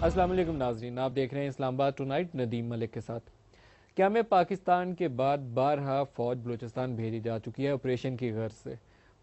السلام علیکم ناظرین، آپ دیکھ رہے ہیں اسلام آباد ٹونائٹ ندیم ملک کے ساتھ۔ کیا میں پاکستان کے بعد بارہا فوج بلوچستان بھیجی جا چکی ہے آپریشن کی غرض سے،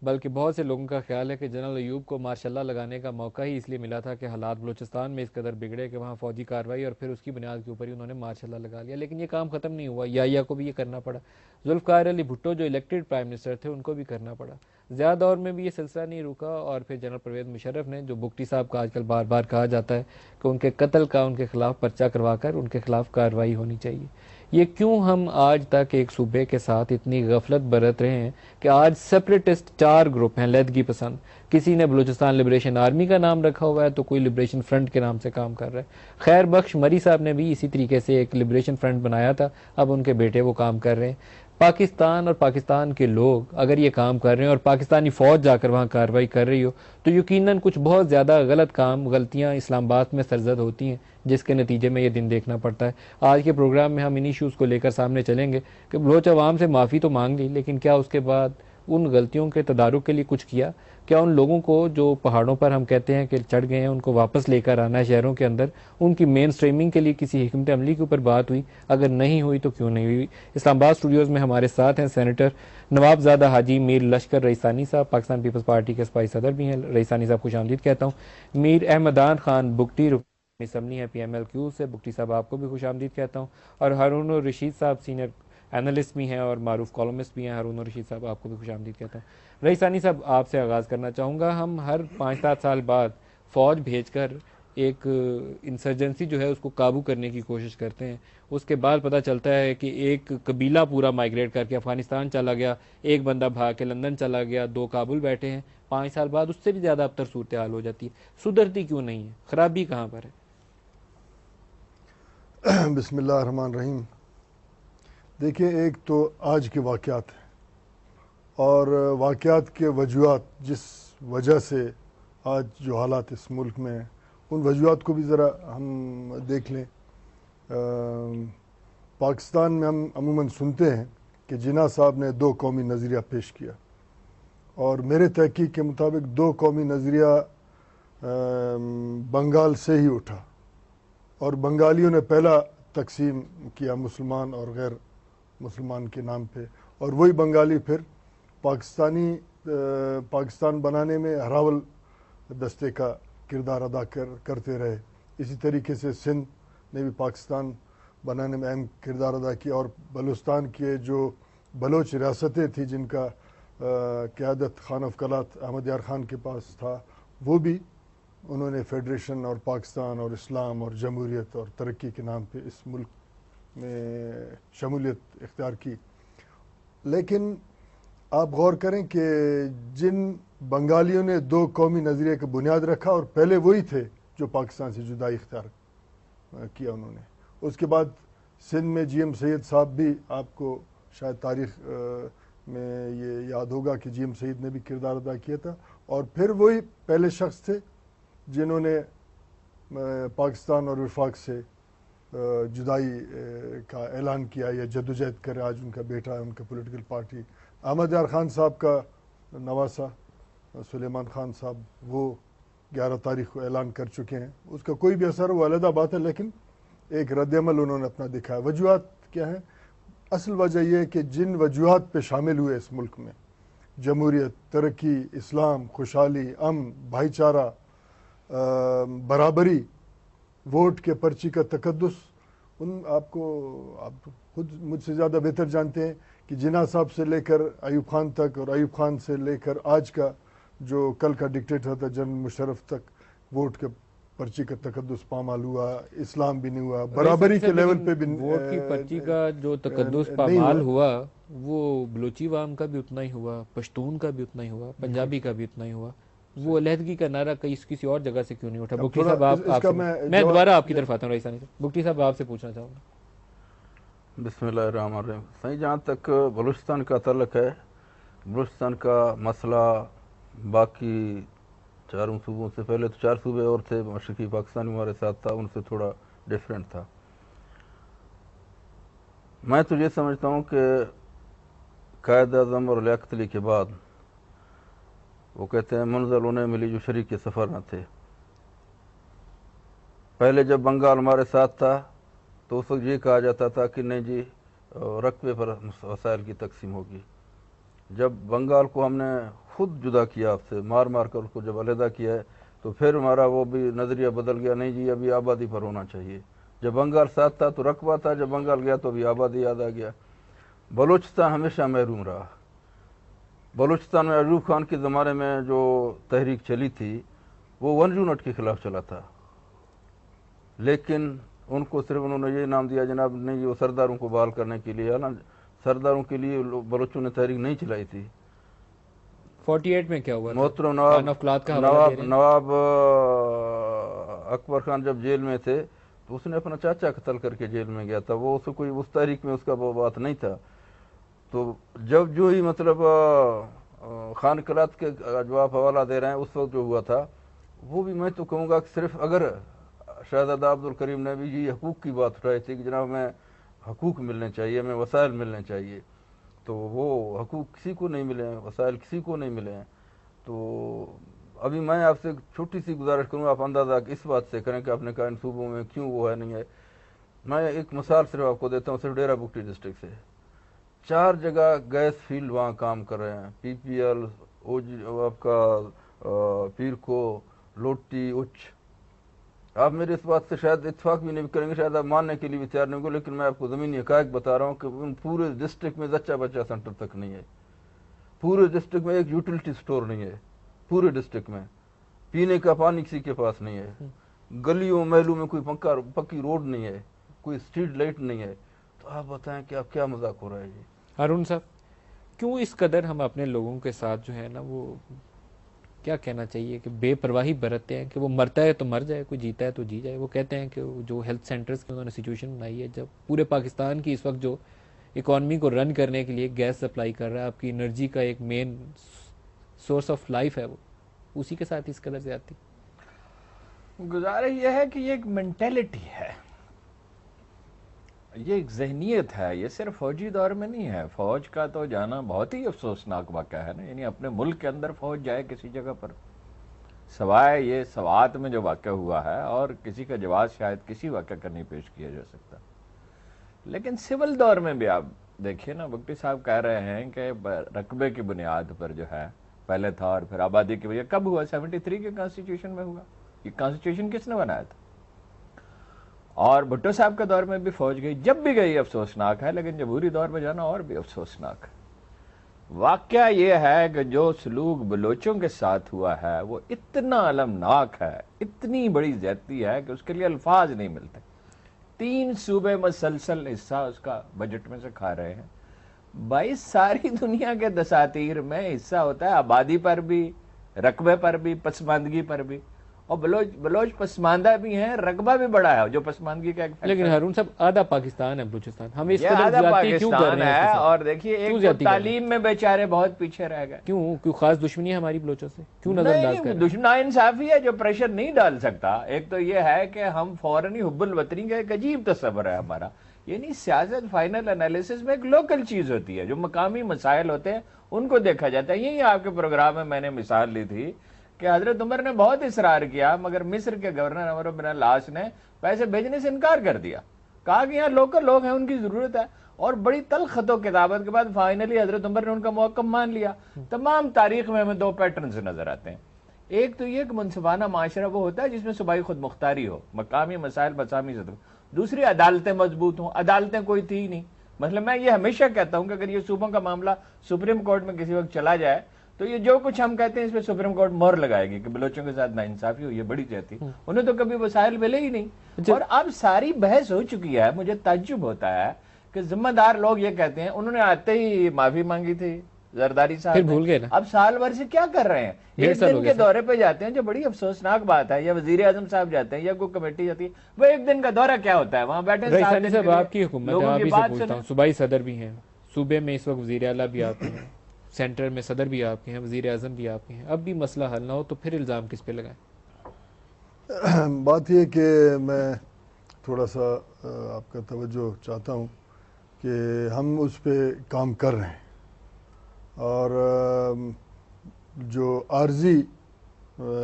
بلکہ بہت سے لوگوں کا خیال ہے کہ جنرل ایوب کو ماشاء اللہ لگانے کا موقع ہی اس لیے ملا تھا کہ حالات بلوچستان میں اس قدر بگڑے کہ وہاں فوجی کارروائی اور پھر اس کی بنیاد کے اوپر ہی انہوں نے ماشاء اللہ لگا لیا۔ لیکن یہ کام ختم نہیں ہوا، یا کو بھی یہ کرنا پڑا، ذوالفقار علی بھٹو جو الیکٹڈ پرائم منسٹر تھے ان کو بھی کرنا پڑا، زیادہ دور میں بھی یہ سلسلہ نہیں رکا، اور پھر جنرل پرویز مشرف نے، جو بگٹی صاحب کا آج کل بار بار کہا جاتا ہے کہ ان کے قتل کا ان کے خلاف پرچہ کروا کر ان کے خلاف کارروائی ہونی چاہیے، یہ کیوں ہم آج تک ایک صوبے کے ساتھ اتنی غفلت برت رہے ہیں کہ آج سیپریٹسٹ 4 گروپ ہیں لیدگی پسند، کسی نے بلوچستان لبریشن آرمی کا نام رکھا ہوا ہے تو کوئی لبریشن فرنٹ کے نام سے کام کر رہا ہے۔ خیر بخش مری صاحب نے بھی اسی طریقے سے ایک لبریشن فرنٹ بنایا تھا، اب ان کے بیٹے وہ کام کر رہے ہیں۔ پاکستان اور پاکستان کے لوگ اگر یہ کام کر رہے ہیں اور پاکستانی فوج جا کر وہاں کارروائی کر رہی ہو تو یقیناً کچھ بہت زیادہ غلطیاں اسلام آباد میں سرزد ہوتی ہیں، جس کے نتیجے میں یہ دن دیکھنا پڑتا ہے۔ آج کے پروگرام میں ہم انہی ایشوز کو لے کر سامنے چلیں گے کہ بلوچ عوام سے معافی تو مانگ لی، لیکن کیا اس کے بعد ان غلطیوں کے تدارک کے لیے کچھ کیا؟ کیا ان لوگوں کو جو پہاڑوں پر ہم کہتے ہیں کہ چڑھ گئے ہیں ان کو واپس لے کر آنا ہے شہروں کے اندر؟ ان کی مین سٹریمنگ کے لیے کسی حکمت عملی کے اوپر بات ہوئی؟ اگر نہیں ہوئی تو کیوں نہیں ہوئی؟ اسلام آباد اسٹوڈیوز میں ہمارے ساتھ ہیں سینیٹر نواب زادہ حاجی میر لشکر رئیسانی صاحب، پاکستان پیپلز پارٹی کے اسپائی صدر بھی ہیں۔ رئیسانی صاحب خوش آمدید کہتا ہوں۔ میر احمدان خان بگٹی اسمبلی ہے PMLQ سے، بگٹی صاحب آپ کو بھی خوش آمدید کہتا ہوں۔ اور ہارون الرشید صاحب سینئر اینالسٹ بھی ہیں اور معروف کالمسٹ بھی ہیں، ہارون الرشید صاحب آپ کو بھی خوش آمدید کہتا ہوں۔ رئیسانی صاحب آپ سے آغاز کرنا چاہوں گا، ہم ہر 5-7 سال بعد فوج بھیج کر ایک انسرجنسی جو ہے اس کو قابو کرنے کی کوشش کرتے ہیں، اس کے بعد پتہ چلتا ہے کہ ایک قبیلہ پورا مائگریٹ کر کے افغانستان چلا گیا، ایک بندہ بھاگ کے لندن چلا گیا، 2 کابل بیٹھے ہیں، 5 سال بعد اس سے بھی زیادہ ابتر صورتحال ہو جاتی ہے۔ سدھرتی کیوں نہیں ہے؟ خرابی کہاں پر ہے؟ بسم اللہ الرحمن الرحیم۔ دیکھیں، ایک تو آج کے واقعات ہیں اور واقعات کے وجوہات، جس وجہ سے آج جو حالات اس ملک میں ہیں ان وجوہات کو بھی ذرا ہم دیکھ لیں۔ پاکستان میں ہم عموماً سنتے ہیں کہ جناح صاحب نے 2 قومی نظریہ پیش کیا، اور میرے تحقیق کے مطابق 2 قومی نظریہ بنگال سے ہی اٹھا، اور بنگالیوں نے پہلا تقسیم کیا مسلمان اور غیر مسلمان کے نام پہ، اور وہی بنگالی پھر پاکستان بنانے میں ہراول دستے کا کردار ادا کرتے رہے۔ اسی طریقے سے سندھ نے بھی پاکستان بنانے میں اہم کردار ادا کیا، اور بلوچستان کے جو بلوچ ریاستیں تھیں جن کا قیادت خان آف کلات احمد یار خان کے پاس تھا، وہ بھی انہوں نے فیڈریشن اور پاکستان اور اسلام اور جمہوریت اور ترقی کے نام پہ اس ملک میں شمولیت اختیار کی۔ لیکن آپ غور کریں کہ جن بنگالیوں نے 2 قومی نظریے کا بنیاد رکھا، اور پہلے وہی تھے جو پاکستان سے جدائی اختیار کیا انہوں نے، اس کے بعد سندھ میں GM سید صاحب بھی، آپ کو شاید تاریخ میں یہ یاد ہوگا کہ GM سید نے بھی کردار ادا کیا تھا، اور پھر وہی پہلے شخص تھے جنہوں نے پاکستان اور وفاق سے جدائی کا اعلان کیا یا جدوجہد کرے۔ آج ان کا بیٹا ہے، ان کا پولیٹیکل پارٹی احمد یار خان صاحب کا نواسا سلیمان خان صاحب، وہ 11 تاریخ کو اعلان کر چکے ہیں۔ اس کا کوئی بھی اثر وہ علیحدہ بات ہے، لیکن ایک رد عمل انہوں نے اپنا دکھایا۔ وجوہات کیا ہیں؟ اصل وجہ یہ ہے کہ جن وجوہات پہ شامل ہوئے اس ملک میں، جمہوریت، ترقی، اسلام، خوشحالی، امن، بھائی چارہ، برابری، ووٹ کے پرچی کا تقدس، آپ خود مجھ سے زیادہ بہتر جانتے ہیں کہ جناح صاحب سے لے کر ایوب خان تک، اور ایوب خان سے لے کر آج کا جو کل کا ڈکٹیٹر تھا جنرل مشرف تک، ووٹ کے پرچی کا تقدس پامال ہوا، اسلام بھی نہیں ہوا، برابری کے لیول پہ بھی ووٹ کی پرچی کا جو تقدس نہیں پامال ہوا۔ ہوا وہ بلوچی عوام کا بھی اتنا ہی ہوا، پشتون کا بھی اتنا ہی ہوا، پنجابی کا بھی اتنا ہی ہوا۔ وہ علیحدگی کا نعرہ کسی اور جگہ سے کیوں نہیں اٹھا؟ بگٹی صاحب میں دوبارہ آپ کی طرف آتا ہوں رئیسانی صاحب، بگٹی صاحب آپ سے پوچھنا چاہوں گا۔ بسم اللہ الرحمن الرحیم۔ صحیح، جہاں تک بلوچستان کا تعلق ہے، بلوچستان کا مسئلہ باقی 4 صوبوں سے، پہلے تو 4 صوبے اور تھے، مشرقی پاکستان ہمارے ساتھ تھا، ان سے تھوڑا ڈیفرنٹ تھا۔ میں تو یہ سمجھتا ہوں کہ قائد اعظم اور لیاقت علی کے بعد وہ کہتے ہیں منزل انہیں ملی جو شریک کے سفر نہ تھے۔ پہلے جب بنگال ہمارے ساتھ تھا تو اس وقت یہ کہا جاتا تھا کہ نہیں جی رقبے پر وسائل کی تقسیم ہوگی. جب بنگال کو ہم نے خود جدا کیا آپ سے مار مار کر اس کو جب علیحدہ کیا ہے تو پھر ہمارا وہ بھی نظریہ بدل گیا, نہیں جی ابھی آبادی پر ہونا چاہیے. جب بنگال ساتھ تھا تو رقبہ تھا, جب بنگال گیا تو ابھی آبادی یاد آ گیا. بلوچستان ہمیشہ محروم رہا. بلوچستان میں ایوب خان کے زمانے میں جو تحریک چلی تھی وہ 1 یونٹ کے خلاف چلا تھا, لیکن ان کو صرف انہوں نے یہ نام دیا جناب نہیں وہ سرداروں کو بحال کرنے کے لیے, سرداروں کے لیے بلوچوں نے تحریک نہیں چلائی تھی. 48 میں کیا ہوا تھا؟ محترم نواب اکبر خان جب جیل میں تھے تو اس نے اپنا چاچا قتل کر کے جیل میں گیا تھا, وہ اسے کوئی اس تحریک میں اس کا وہ بات نہیں تھا. تو جب جو ہی مطلب خان قلات کے جو آپ حوالہ دے رہے ہیں اس وقت جو ہوا تھا وہ بھی میں تو کہوں گا کہ صرف اگر شہزادہ عبد الکریم نے بھی یہ حقوق کی بات اٹھائی تھی کہ جناب ہمیں حقوق ملنے چاہیے, ہمیں وسائل ملنے چاہیے, تو وہ حقوق کسی کو نہیں ملے ہیں, وسائل کسی کو نہیں ملے ہیں. تو ابھی میں آپ سے چھوٹی سی گزارش کروں, آپ اندازہ اس بات سے کریں کہ آپ نے کہا ان صوبوں میں کیوں وہ ہے نہیں ہے. میں ایک مثال صرف آپ کو دیتا ہوں, صرف ڈیرہ بگٹی ڈسٹرکٹ سے 4 جگہ گیس فیلڈ وہاں کام کر رہے ہیں, پی پی ایل, آپ کا پیر کو, لوٹی, اچ. آپ میرے اس بات سے شاید اتفاق بھی نہیں کریں گے, شاید آپ ماننے کے لیے بھی تیار نہیں ہوں گے, لیکن میں آپ کو زمینی حقائق بتا رہا ہوں کہ ان پورے ڈسٹرکٹ میں زچہ بچہ سینٹر تک نہیں ہے, پورے ڈسٹرکٹ میں ایک یوٹیلٹی سٹور نہیں ہے, پورے ڈسٹرکٹ میں پینے کا پانی کسی کے پاس نہیں ہے, گلیوں محلوں میں کوئی پکی روڈ نہیں ہے, کوئی اسٹریٹ لائٹ نہیں ہے. تو آپ بتائیں کہ آپ کیا مذاق ہو رہا ہے جی. ہارون صاحب کیوں اس قدر ہم اپنے لوگوں کے ساتھ جو ہے نا وہ کیا کہنا چاہیے کہ بے پرواہی برتتے ہیں کہ وہ مرتا ہے تو مر جائے, کوئی جیتا ہے تو جی جائے. وہ کہتے ہیں کہ جو ہیلتھ سینٹرز کی انہوں نے سچویشن بنائی ہے, جب پورے پاکستان کی اس وقت جو اکانومی کو رن کرنے کے لیے گیس سپلائی کر رہا ہے, آپ کی انرجی کا ایک مین سورس آف لائف ہے, وہ اسی کے ساتھ اس قدر زیادتی. گزارش یہ ہے کہ یہ ایک مینٹیلٹی ہے, یہ ایک ذہنیت ہے, یہ صرف فوجی دور میں نہیں ہے. فوج کا تو جانا بہت ہی افسوسناک واقعہ ہے نا, یعنی اپنے ملک کے اندر فوج جائے کسی جگہ پر, سوائے یہ سوات میں جو واقعہ ہوا ہے اور کسی کا جواز شاید کسی واقعہ کا نہیں پیش کیا جا سکتا. لیکن سول دور میں بھی آپ دیکھیے نا, بگٹی صاحب کہہ رہے ہیں کہ رقبے کی بنیاد پر جو ہے پہلے تھا اور پھر آبادی کی وجہ. کب ہوا؟ 73 کے کانسٹیٹیوشن میں ہوا. یہ کانسٹیٹیوشن کس نے بنایا تھا؟ اور بھٹو صاحب کے دور میں بھی فوج گئی, جب بھی گئی افسوسناک ہے, لیکن جمہوری دور میں جانا اور بھی افسوسناک ہے. واقعہ یہ ہے کہ جو سلوک بلوچوں کے ساتھ ہوا ہے وہ اتنا المناک ہے, اتنی بڑی زیادتی ہے کہ اس کے لیے الفاظ نہیں ملتے. 3 صوبے مسلسل حصہ اس کا بجٹ میں سے کھا رہے ہیں. بھائی ساری دنیا کے دساتیر میں حصہ ہوتا ہے آبادی پر بھی, رقبے پر بھی, پسماندگی پر بھی, اور بلوچ پسماندہ بھی ہیں, رقبہ بھی بڑا ہے جو پسماندگی کا ایک فیکٹر. لیکن ہارون صاحب آدھا پاکستان ہے بلوچستان, ہم اس یہ قدر آدھا زیادتی کیوں کر پاکستان رہے ہیں؟ ہے, اور دیکھیے ایک تو تعلیم میں بیچارے بہت پیچھے رہ گئے. کیوں خاص دشمنی ہے ہماری بلوچوں سے؟ کیوں نظر انداز کر رہے ہیں؟ دشمن انصافی ہے جو پریشر نہیں ڈال سکتا. ایک تو یہ ہے کہ ہم فوراً ہی حب الوطنی کا ایک عجیب تصور ہے ہمارا, یعنی سیاست فائنل انالیسس میں ایک لوکل چیز ہوتی ہے, جو مقامی مسائل ہوتے ہیں ان کو دیکھا جاتا ہے. یہی آپ کے پروگرام میں میں نے مثال لی تھی کہ حضرت عمر نے بہت اصرار کیا, مگر مصر کے گورنر عمرو بن العاص نے پیسے بھیجنے سے انکار کر دیا, کہا کہ یہاں لوکل لوگ ہیں, ان کی ضرورت ہے. اور بڑی تلخ خط و کتابت کے بعد فائنلی حضرت عمر نے ان کا موقف مان لیا. تمام تاریخ میں ہمیں 2 پیٹرنز نظر آتے ہیں. ایک تو یہ کہ منصفانہ معاشرہ وہ ہوتا ہے جس میں صوبائی خود مختاری ہو, مقامی مسائل بسامی زد. دوسری عدالتیں مضبوط ہوں. عدالتیں کوئی تھی ہی نہیں. مطلب میں یہ ہمیشہ کہتا ہوں کہ اگر یہ صوبوں کا معاملہ سپریم کورٹ میں کسی وقت چلا جائے تو یہ جو کچھ ہم کہتے ہیں اس پہ سپریم کورٹ مہر لگائے گی کہ بلوچوں کے ساتھ ناانصافی ہو, یہ بڑی جاتی. انہیں تو کبھی وسائل ملے ہی نہیں. اور اب ساری بحث ہو چکی ہے. مجھے تعجب ہوتا ہے کہ ذمہ دار لوگ یہ کہتے ہیں, انہوں نے آتے ہی معافی مانگی تھی زرداری صاحب, بھول گئے نا. اب سال بھر سے کیا کر رہے ہیں؟ ایک دن کے دورے پہ جاتے ہیں, جو بڑی افسوسناک بات ہے, یا وزیر اعظم صاحب جاتے ہیں یا کوئی کمیٹی جاتی ہے, وہ ایک دن کا دورہ کیا ہوتا ہے؟ وہاں بیٹھے صاحب آپ کی حکومت ہے, آپ ہی سے پوچھتا ہوں, صوبائی صدر بھی ہیں, صوبے میں اس وقت وزیر اعلیٰ بھی آپ کے ہیں, سینٹر میں صدر بھی آپ کے ہیں, وزیر اعظم بھی آپ کے ہیں, اب بھی مسئلہ حل نہ ہو تو پھر الزام کس پہ لگائیں؟ بات یہ کہ میں تھوڑا سا آپ کا توجہ چاہتا ہوں کہ ہم اس پہ کام کر رہے ہیں, اور جو عارضی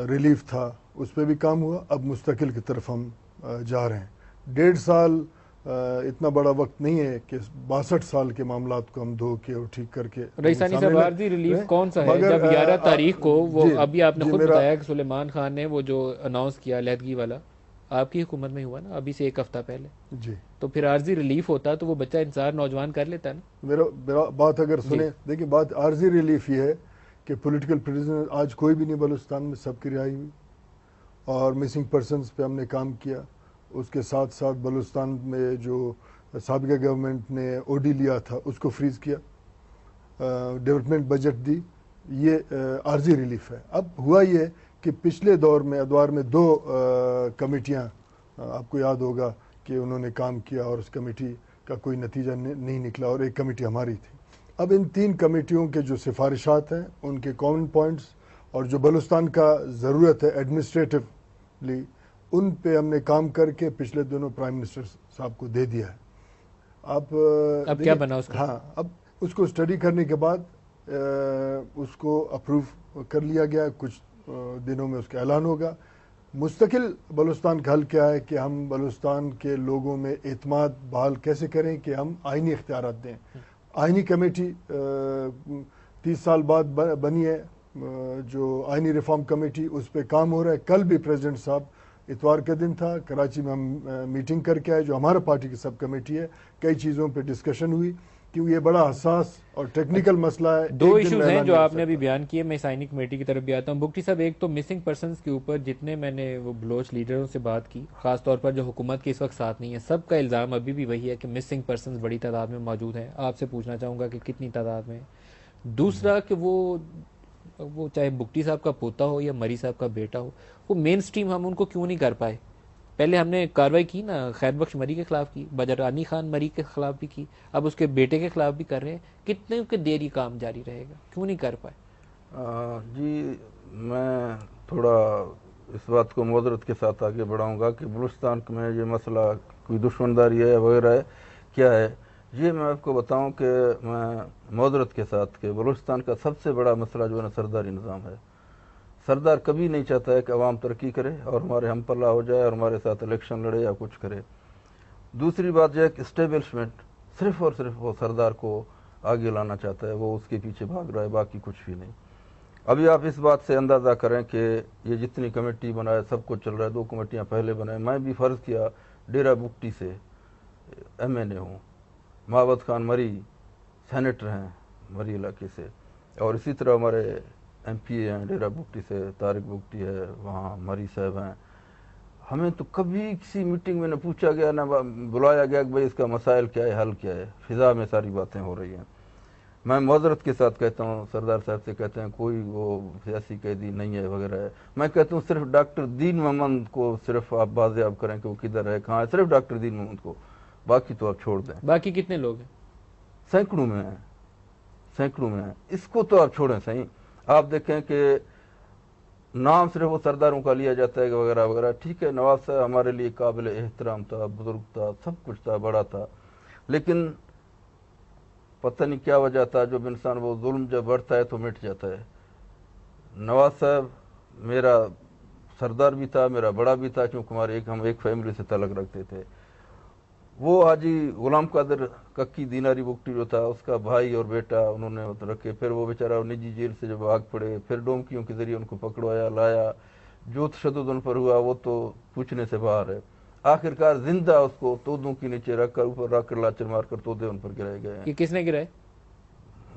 ریلیف تھا اس پہ بھی کام ہوا, اب مستقل کی طرف ہم جا رہے ہیں۔ 1.5 سال اتنا بڑا وقت نہیں ہے کہ 62 سال کے معاملات کو ہم دھو کے اور ٹھیک کر کے ریسانی صاحب عارضی ریلیف کون سا ہے؟ جب 11 تاریخ کو وہ ابھی آپ نے خود بتایا کہ سلیمان خان نے وہ جو اناؤنس کیا علیحدگی والا آپ کی حکومت میں ہوا نا ابھی سے 1 ہفتہ پہلے، جی تو پھر عارضی ریلیف ہوتا تو وہ بچہ انصار نوجوان کر لیتا نا۔ میرا بات اگر سنیں، دیکھیں بات عارضی ریلیف یہ ہے کہ پولیٹیکل پریزنر آج کوئی بھی نہیں بلوچستان میں، سب کی رہائی ہوئی، اور مسنگ پرسنز پہ ہم نے کام کیا۔ اس کے ساتھ ساتھ بلوچستان میں جو سابقہ گورنمنٹ نے او ڈی لیا تھا اس کو فریز کیا، ڈیولپمنٹ بجٹ دی، یہ عارضی ریلیف ہے۔ اب ہوا یہ کہ پچھلے دور میں ادوار میں 2 کمیٹیاں آپ کو یاد ہوگا کہ انہوں نے کام کیا اور اس کمیٹی کا کوئی نتیجہ نہیں نکلا، اور ایک کمیٹی ہماری تھی۔ اب ان 3 کمیٹیوں کے جو سفارشات ہیں، ان کے کامن پوائنٹس اور جو بلوچستان کا ضرورت ہے ایڈمنسٹریٹولی، ان پہ ہم نے کام کر کے پچھلے دنوں پرائم منسٹر صاحب کو دے دیا ہے۔ اب کیا بنا اس کا؟ ہاں، اب اس کو اسٹڈی کرنے کے بعد اس کو اپروو کر لیا گیا، کچھ دنوں میں اس کا اعلان ہوگا۔ مستقل بلوچستان کا حل کیا ہے کہ ہم بلوچستان کے لوگوں میں اعتماد بحال کیسے کریں کہ ہم آئینی اختیارات دیں۔ آئینی کمیٹی 30 سال بعد بنی ہے، جو آئینی ریفارم کمیٹی، اس پہ کام ہو رہا ہے۔ کل بھی پریزیڈنٹ صاحب، اتوار کا دن تھا، کراچی میں ہم میٹنگ کر کے آئے، جو ہمارا پارٹی کی سب کمیٹی ہے، کئی چیزوں پہ ڈسکشن ہوئی کیونکہ یہ بڑا حساس اور ٹیکنیکل مسئلہ ہے۔ 2 ایشوز ہیں جو آپ نے ابھی بیان کیے، میں سائنک کمیٹی کی طرف بھی آتا ہوں۔ بگٹی صاحب، ایک تو مسنگ پرسنز کے اوپر جتنے میں نے وہ بلوچ لیڈروں سے بات کی، خاص طور پر جو حکومت کے اس وقت ساتھ نہیں ہے، سب کا الزام ابھی بھی وہی ہے کہ مسنگ پرسنز بڑی تعداد میں موجود ہیں۔ آپ سے پوچھنا چاہوں گا کہ کتنی تعداد میں؟ دوسرا کہ وہ چاہے بگٹی صاحب کا پوتا ہو یا مری صاحب کا بیٹا ہو، وہ مین سٹریم ہم ان کو کیوں نہیں کر پائے؟ پہلے ہم نے کاروائی کی نا، خیر بخش مری کے خلاف کی، بدرانی خان مری کے خلاف بھی کی، اب اس کے بیٹے کے خلاف بھی کر رہے ہیں۔ کتنے کہ دیر یہ کام جاری رہے گا؟ کیوں نہیں کر پائے؟ جی، میں تھوڑا اس بات کو معذرت کے ساتھ آگے بڑھاؤں گا کہ بلوچستان میں یہ مسئلہ کوئی دشمنداری ہے وغیرہ ہے، کیا ہے یہ میں آپ کو بتاؤں کہ میں معذرت کے ساتھ کہ بلوچستان کا سب سے بڑا مسئلہ جو ہے نا سرداری نظام ہے۔ سردار کبھی نہیں چاہتا ہے کہ عوام ترقی کرے اور ہمارے ہم پلہ ہو جائے اور ہمارے ساتھ الیکشن لڑے یا کچھ کرے۔ دوسری بات یہ ہے کہ اسٹیبلشمنٹ صرف اور صرف وہ سردار کو آگے لانا چاہتا ہے، وہ اس کے پیچھے بھاگ رہا ہے، باقی کچھ بھی نہیں۔ ابھی آپ اس بات سے اندازہ کریں کہ یہ جتنی کمیٹی بنائے سب کچھ چل رہا ہے، 2 کمیٹیاں پہلے بنائے، میں بھی فرض کیا ڈیرہ بگٹی سے ایم این اے ہوں، محبت خان مری سینیٹر ہیں مری علاقے سے، اور اسی طرح ہمارے ایم پی اے ہیں ڈیرہ بگٹی سے، طارق بگٹی ہے وہاں، مری صاحب ہیں۔ ہمیں تو کبھی کسی میٹنگ میں نہ پوچھا گیا نہ بلایا گیا کہ بھائی اس کا مسائل کیا ہے، حل کیا ہے، فضا میں ساری باتیں ہو رہی ہیں۔ میں معذرت کے ساتھ کہتا ہوں، سردار صاحب سے کہتے ہیں کوئی وہ سیاسی قیدی نہیں ہے وغیرہ ہے، میں کہتا ہوں صرف ڈاکٹر دین محمد کو صرف آپ بازیاب کریں کہ وہ کدھر ہے کہاں ہے، صرف ڈاکٹر دین محمد کو، باقی تو آپ چھوڑ دیں۔ باقی کتنے لوگ ہیں؟ سینکڑوں میں ہیں، سینکڑوں میں ہیں، اس کو تو آپ چھوڑیں صحیح۔ آپ دیکھیں کہ نام صرف وہ سرداروں کا لیا جاتا ہے وغیرہ وغیرہ، ٹھیک ہے، نواب صاحب ہمارے لیے قابل احترام تھا، بزرگ تھا، سب کچھ تھا، بڑا تھا، لیکن پتہ نہیں کیا وجہ تھا، جب انسان وہ ظلم جب بڑھتا ہے تو مٹ جاتا ہے۔ نواز صاحب میرا سردار بھی تھا، میرا بڑا بھی تھا، کیونکہ ہم ایک فیملی سے تعلق رکھتے تھے۔ وہ حاجی غلام قادر ککی دیناری بگٹی جو تھا، اس کا بھائی اور بیٹا انہوں نے رکھے، پھر وہ بیچارہ نجی جیل سے جب بھاگ پڑے، پھر ڈومکیوں کے ذریعے ان کو پکڑوایا لایا، جو تشدد ان پر ہوا وہ تو پوچھنے سے باہر ہے۔ آخرکار زندہ اس کو تودوں کے نیچے رکھ کر اوپر رکھ کر لاچر مار کر تودے ان پر گرائے گئے ہیں۔ یہ کس نے گرائے؟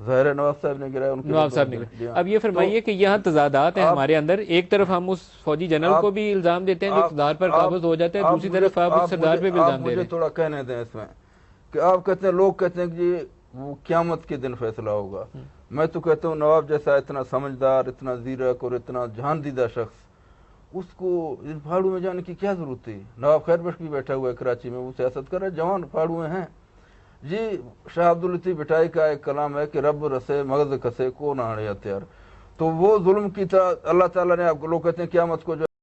ظاہر ہے نواب صاحب نے گرایا، نواب صاحب نے۔ اب یہ فرمائیے کہ یہاں تضادات ہیں ہمارے اندر، ایک طرف ہم اس فوجی جنرل کو بھی الزام دیتے ہیں جو اقتدار پر قابض ہو جاتا ہے، دوسری طرف آپ اس سردار پہ بھی الزام دے رہے ہیں۔ مجھے تھوڑا کہنے دیں اس میں کہ آپ کہتے ہیں، لوگ کہتے ہیں کہ یہ وہ قیامت کے دن فیصلہ ہوگا، میں تو کہتا ہوں نواب جیسا اتنا سمجھدار، اتنا زیرک اور اتنا جہان دیدہ شخص، اس کو ان پہاڑوں میں جانے کی کیا ضرورت تھی؟ نواب خیر بخش بھی بیٹھا ہوا ہے کراچی میں، وہ سیاست کر رہا ہے، جوان پہاڑوں میں ہیں۔ جی شاہ عبداللطیف بٹائی کا ایک کلام ہے کہ رب رسے مغز کسے کو نہ ہڑے ہتھیار، تو وہ ظلم کی تھا اللہ تعالیٰ نے، آپ کو لوگ کہتے ہیں قیامت کو جو